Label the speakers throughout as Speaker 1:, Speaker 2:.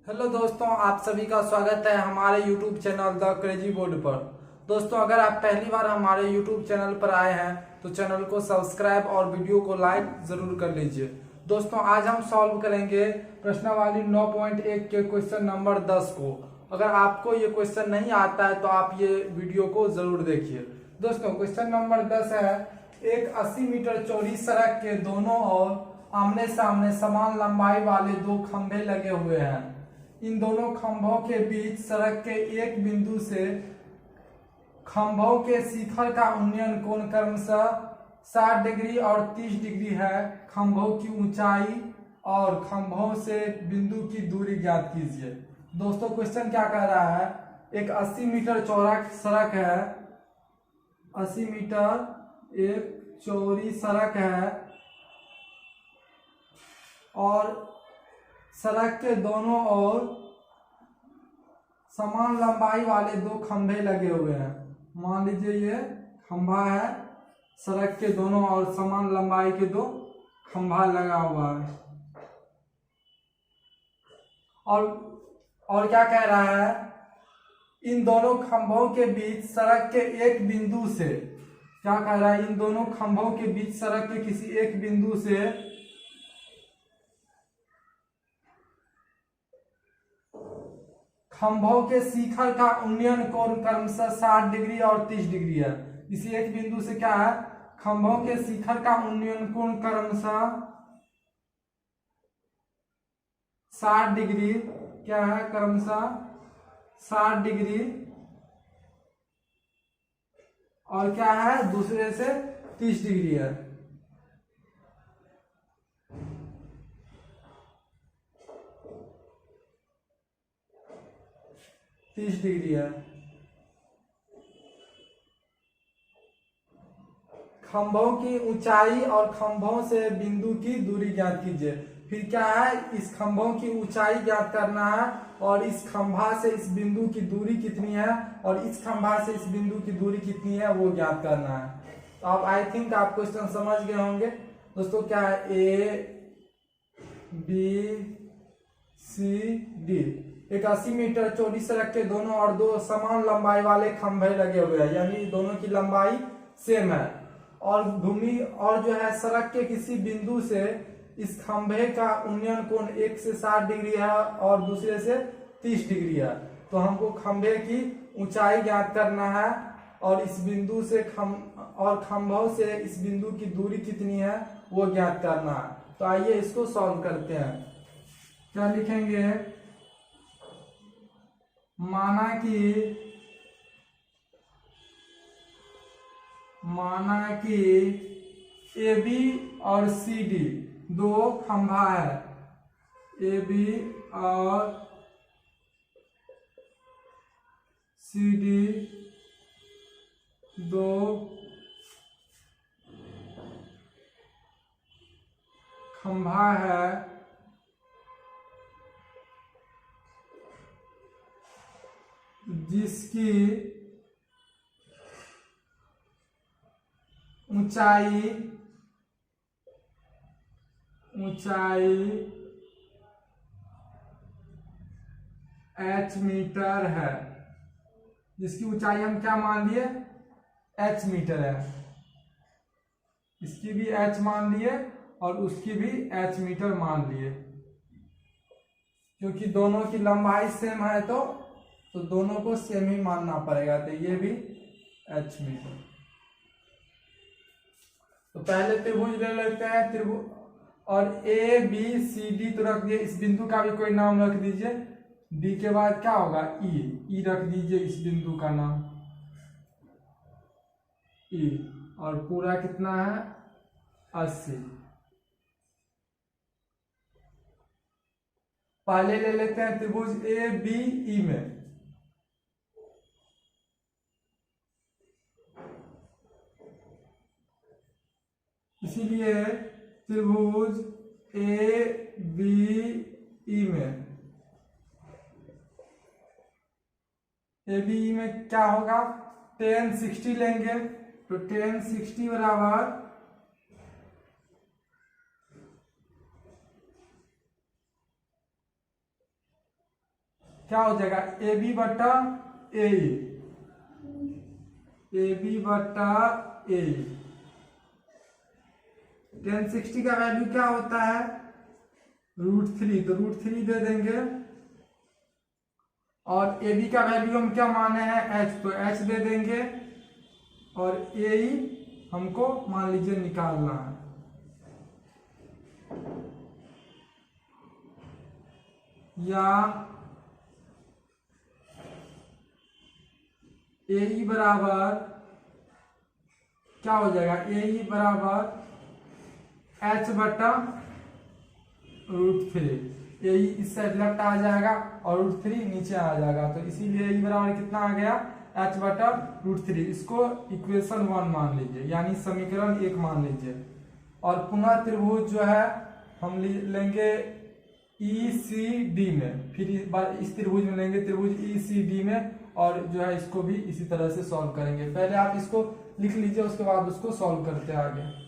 Speaker 1: Hello दोस्तों, आप सभी का स्वागत है हमारे YouTube channel the crazy board पर। दोस्तों, अगर आप पहली बार हमारे YouTube चैनल पर आए हैं तो चैनल को सब्सक्राइब और वीडियो को लाइक जरूर कर लीजिए। दोस्तों, आज हम सॉल्व करेंगे प्रश्नावली 9.1 के क्वेश्चन नंबर 10 को। अगर आपको ये क्वेश्चन नहीं आता है तो आप ये वीडियो को जरूर देखिए। दोस्तों, क्वेश्चन नंबर 10 है, एक 80 मीटर चौड़ी सड़क के दोनों ओर आमने सामने समान लंबाई वाले दो खंभे लगे हुए हैं। इन दोनों खंभों के बीच सड़क के एक बिंदु से खंभों के शिखर का उन्नयन कोण क्रमशः 60 डिग्री और 30 डिग्री है। खंभों की ऊंचाई और खंभों से बिंदु की दूरी ज्ञात कीजिए। दोस्तों, क्वेश्चन क्या कह रहा है, एक 80 मीटर चौड़ा सड़क है, 80 मीटर एक चौड़ी सड़क है और सड़क के दोनों ओर समान लंबाई वाले दो खंभे लगे हुए हैं। मान लीजिए ये खंभा है, सड़क के दोनों ओर समान लंबाई के दो खंभा लगा हुआ है। और क्या कह रहा है, इन दोनों खंभों के बीच सड़क के एक बिंदु से, क्या कह रहा है, इन दोनों खंभों के बीच सड़क के किसी एक बिंदु से खंभों के शिखर का उन्नयन कोण क्रमशः 60 डिग्री और 30 डिग्री है। इसी एक बिंदु से क्या है, खंभों के शिखर का उन्नयन कोण क्रमशः 60 डिग्री, क्या है, क्रमशः 60 डिग्री और क्या है, दूसरे से 30 डिग्री है। खंभों की ऊंचाई और खंभों से बिंदु की दूरी ज्ञात कीजिए। फिर क्या है, इस खंभों की ऊंचाई ज्ञात करना है और इस खंभा से इस बिंदु की दूरी कितनी है और इस खंभा से इस बिंदु की दूरी कितनी है वो ज्ञात करना है। तो अब आई थिंक आप क्वेश्चन समझ गए होंगे। दोस्तों, क्या है, ए बी सी डी, एक 80 मीटर चौड़ी सड़क के दोनों और दो समान लंबाई वाले खंभे लगे हुए हैं, यानी दोनों की लंबाई सेम है और भूमि और जो है सड़क के किसी बिंदु से इस खंभे का उन्नयन कोण एक से 60 डिग्री है और दूसरे से 30 डिग्री है। तो हमको खंभे की ऊंचाई ज्ञात करना है और इस बिंदु से खंभों से इस बिंदु की दूरी कितनी है वो ज्ञात करना है। तो आइए इसको सॉल्व करते हैं। क्या लिखेंगे, माना कि ए बी और सी डी दो खंभा है, ए बी और सी डी दो खंभा है जिसकी ऊंचाई h मीटर है, जिसकी ऊंचाई हम क्या मान लिए, h मीटर है। इसकी भी h मान लिए और उसकी भी h मीटर मान लिए, क्योंकि दोनों की लंबाई सेम है तो दोनों को सेम ही मानना पड़ेगा। तो ये भी h मीटर। तो पहले त्रिभुज ले लेते हैं, त्रिभुज और ए बी सी डी तो रख दिए, इस बिंदु का भी कोई नाम रख दीजिए। डी के बाद क्या होगा, ई रख दीजिए इस बिंदु का नाम ई, और पूरा कितना है 80। पहले ले लेते हैं त्रिभुज ए बी ई में, इसीलिए त्रिभुज ए बी ई में क्या होगा, tan 60 लेंगे तो tan 60 बराबर क्या हो जाएगा ए बी बटा ए, ए बी बटा ए। 1060 का वैल्यू क्या होता है √3, तो √3 दे देंगे। और ए बी का वैल्यू हम क्या माने हैं h, तो h दे देंगे। और ए ई हमको मान लीजिए निकालना है। या ए ई बराबर क्या हो जाएगा, ए ई बराबर h बटा √3। ए ई इस साइड लेफ्ट आ जाएगा और √3 नीचे आ जाएगा, तो इसीलिए ई बराबर कितना आ गया h बटा √3। इसको इक्वेशन 1 मान लीजिए, यानी समीकरण 1 मान लीजिए। और पुनः त्रिभुज जो है हम लेंगे ECD में, फिर इस त्रिभुज में लेंगे त्रिभुज ECD में, और जो है इसको भी इसी तरह से सॉल्व करेंगे। पहले आप इसको लिख लीजिए, उसके बाद उसको सॉल्व करते हैं आगे।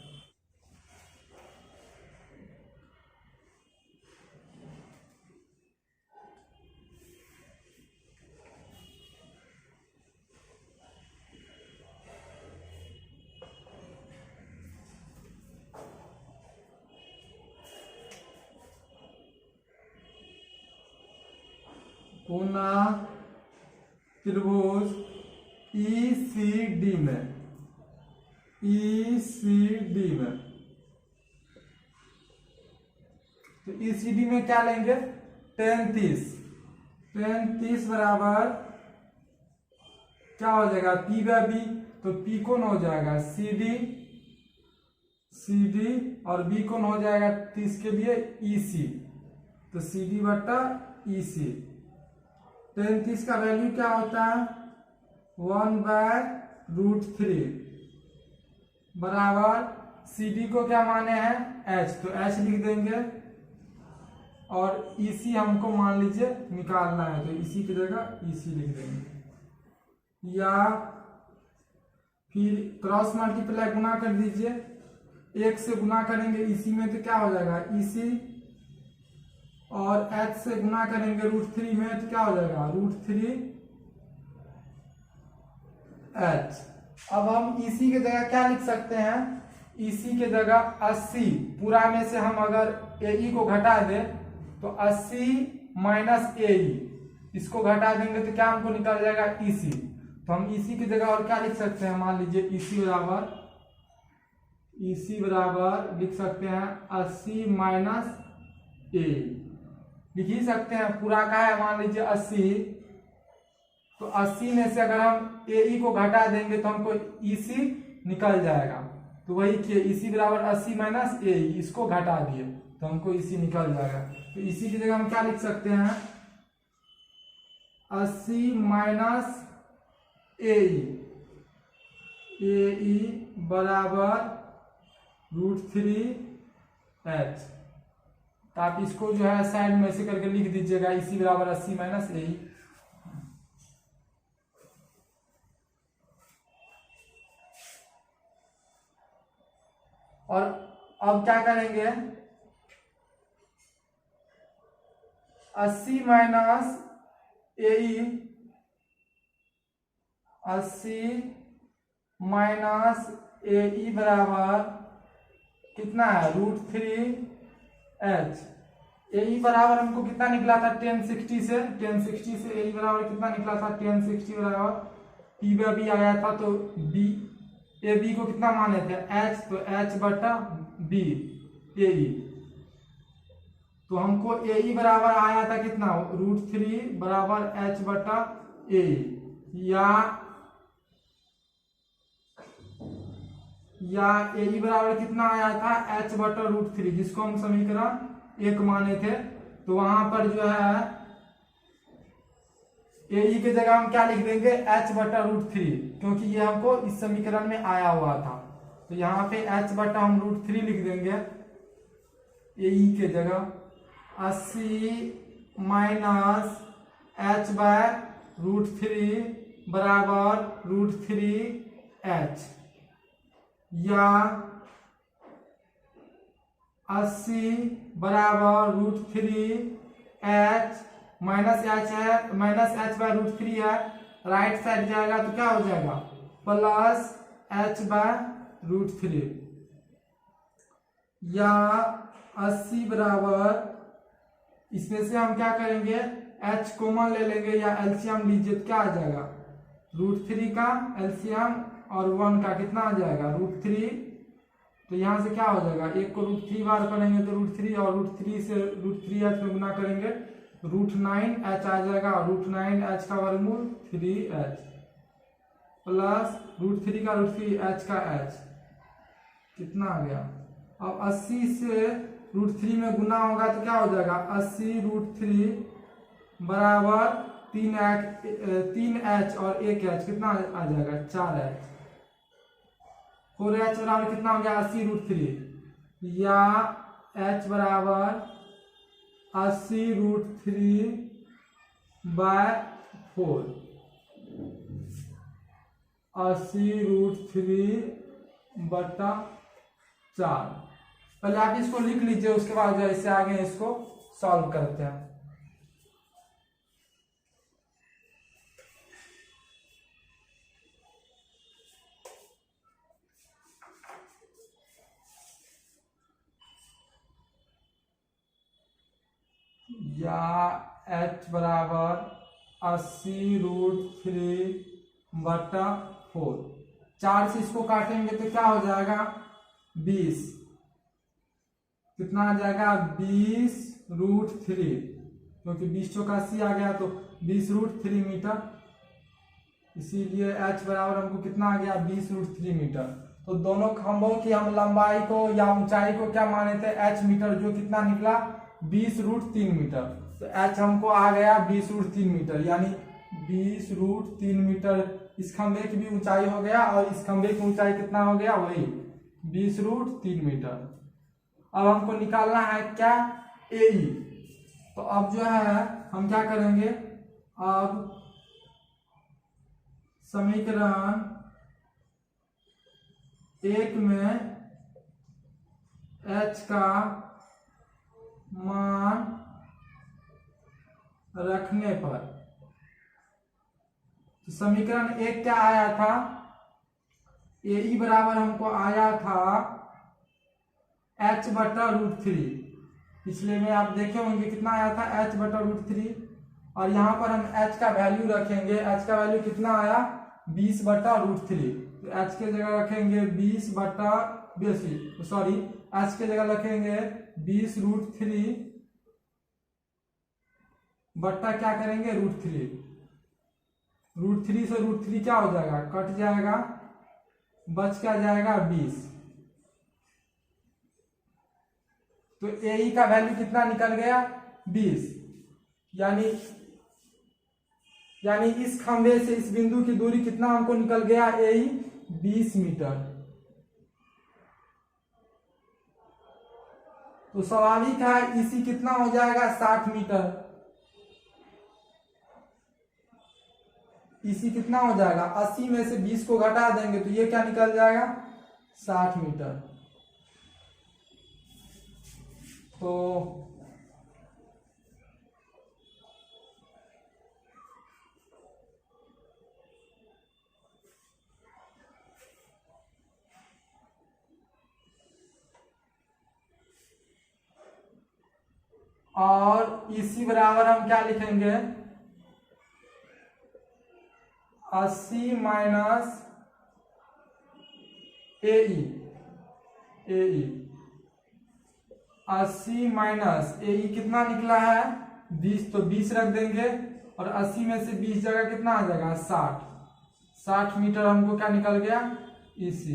Speaker 1: पुनः त्रिभुज ECD में, ECD में, तो ECD में क्या लेंगे 10 30 बराबर क्या हो जाएगा P बाय B, तो P कौन हो जाएगा CD और B कौन हो जाएगा 30 के लिए EC, तो CD बटा EC। 10 का वैल्यू क्या होता है 1/√3 बराबर CD को क्या माने हैं h, तो h लिख देंगे। और EC हमको मान लीजिए निकालना है, तो EC की जगह EC लिख देंगे। या फिर क्रॉस मल्टीप्लाई गुना कर दीजिए, 1 से गुना करेंगे EC में तो क्या हो जाएगा EC, और h से गुना करेंगे √3 में तो क्या हो जाएगा √3h। अब हम EC की जगह क्या लिख सकते हैं, EC के जगह 80, पूरा में से हम अगर AE को घटा दें तो 80 माइनस AE, इसको घटा देंगे तो क्या हमको निकल जाएगा EC। तो हम EC की जगह और क्या लिख सकते हैं, मान लीजिए EC बराबर लिख सकते हैं 80 माइनस AE, लिख ही सकते हैं। पूरा का है मान लीजिए 80, तो 80 में से अगर हम AE को घटा देंगे तो हमको EC निकल जाएगा। तो वही किए, EC बराबर 80 माइनस AE, इसको घटा दिए तो हमको EC निकल जाएगा। तो EC की जगह हम क्या लिख सकते हैं 80 माइनस AE बराबर √3h। तो आप इसको जो है साइड में ऐसे करके लिख दीजिएगा, EC बराबर 80 माइनस AE। और अब क्या करेंगे 80 माइनस AE, 80 माइनस AE बराबर कितना है √3h। AE बराबर हमको कितना निकला था 1060 से, 1060 से AE बराबर कितना निकला था 1060 बराबर P बाय B आया था, तो B AB को कितना माने थे h, तो h बटा B AE। तो हमको AE बराबर आया था कितना √3 बराबर h बटा AE। या AE बराबर कितना आया था h बटा √3, जिसको हम समीकरण 1 माने थे। तो वहां पर जो है AE की जगह हम क्या लिख देंगे h बटा √3, क्योंकि ये हमको इस समीकरण में आया हुआ था। तो यहाँ पे h बटा हम √3 लिख देंगे AE के जगह। 80 माइनस h बाय √3 बराबर √3h। या 80 बराबर √3h -h है, -h/√3 है, राइट साइड जाएगा तो क्या हो जाएगा +h/√3, या 80 बराबर, इसमें से हम क्या करेंगे h कॉमन ले लेंगे या एलसीएम लीजिए तो क्या आ जाएगा √3 का एलसीएम और 1 का कितना आ जाएगा √3। तो यहाँ से क्या हो जाएगा, एक को √3 बार करेंगे तो √3 और √3 से √3h में गुना करेंगे √9h आ जाएगा, और √9h का वर्गमूल 3h प्लस √3 का √3h का h कितना आ गया। अब 80 से √3 में गुना होगा तो क्या हो जाएगा 80√3 बराबर 3h और 1h कितना आ जाएगा 4h, 4h बराबर कितना हो गया 80√3, या h बराबर 80√3/4, 80√3/4। पहले आप इसको लिख लीजिए, उसके बाद जो इससे आगे इसको सॉल्व करते हैं। या h बराबर 80√3/4, 4 से इसको काटेंगे तो क्या हो जाएगा 20, कितना आ जाएगा 20√3, क्योंकि 20 चौका 80 आ गया तो 20√3 मीटर, इसीलिए h बराबर हमको कितना आ गया 20√3 मीटर। तो दोनों खंभों की हम लंबाई को या ऊंचाई को क्या माने थे h मीटर, जो कितना निकला 20√3 मीटर। तो h हमको आ गया 20√3 मीटर, यानी 20√3 मीटर इस खंभे की भी ऊंचाई हो गया, और इस खंभे की ऊंचाई कितना हो गया वही 20√3 मीटर। अब हमको निकालना है क्या AE। तो अब जो है हम क्या करेंगे, अब समीकरण 1 में h का मान रखने पर, तो समीकरण 1 क्या आया था AE बराबर हमको आया था h/√3, पिछले में आप देखे होंगे कितना आया था h/√3, और यहाँ पर हम h का वैल्यू रखेंगे, h का वैल्यू कितना आया 20/√3, तो h के जगह रखेंगे 20 सॉरी h के जगह रखेंगे 20√3 बट्टा क्या करेंगे √3, √3 से √3 क्या हो जाएगा कट जाएगा, बच क्या जाएगा 20। तो AE का वैल्यू कितना निकल गया 20, यानी इस खंभे से इस बिंदु की दूरी कितना हमको निकल गया AE 20 मीटर। तो स्वाभाविक है EC कितना हो जाएगा 60 मीटर, EC कितना हो जाएगा 80 में से 20 को घटा देंगे तो ये क्या निकल जाएगा 60 मीटर। तो और इसी बराबर हम क्या लिखेंगे 80 माइनस AE 80 माइनस AE कितना निकला है 20, तो 20 रख देंगे, और 80 में से 20 जगह कितना आ जाएगा 60 मीटर हमको क्या निकल गया EC।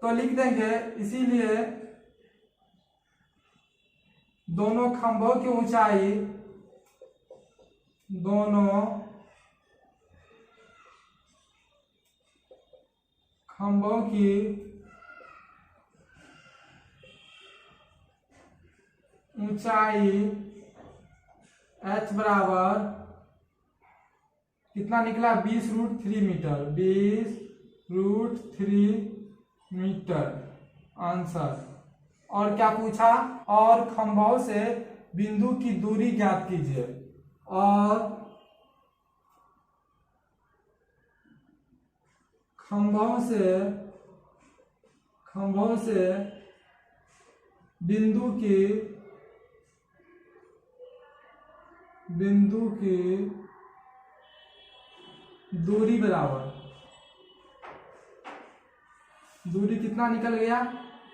Speaker 1: तो लिख देंगे, इसीलिए दोनों खंभों की ऊंचाई, दोनों खंभों की ऊंचाई h बराबर कितना निकला 20√3 मीटर, 20√3 मीटर आंसर। और क्या पूछा, और खंभों से बिंदु की दूरी ज्ञात कीजिए। और खंभों से बिंदु की दूरी बराबर, दूरी कितना निकल गया,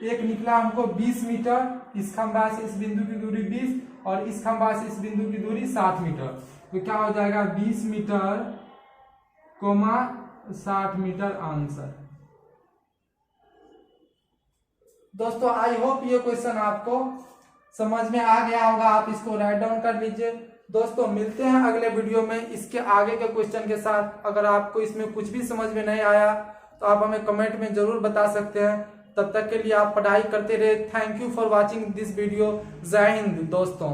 Speaker 1: एक निकला हमको 20 मीटर, इस खंभा से इस बिंदु की दूरी 20 और इस खंभा से इस बिंदु की दूरी 60 मीटर। तो क्या हो जाएगा 20 मीटर, 60 मीटर आंसर। दोस्तों आई होप ये क्वेश्चन आपको समझ में आ गया होगा, आप इसको राइट डाउन कर लीजिए। दोस्तों मिलते हैं अगले वीडियो में इसके आगे के क्वेश्चन के साथ। अगर आपको इसमें कुछ भी समझ में नहीं आया तो आप हमें कमेंट में जरूर बता सकते हैं। तब तक के लिए आप पढ़ाई करते रहे। Thank you for watching this video. जय हिंद दोस्तों।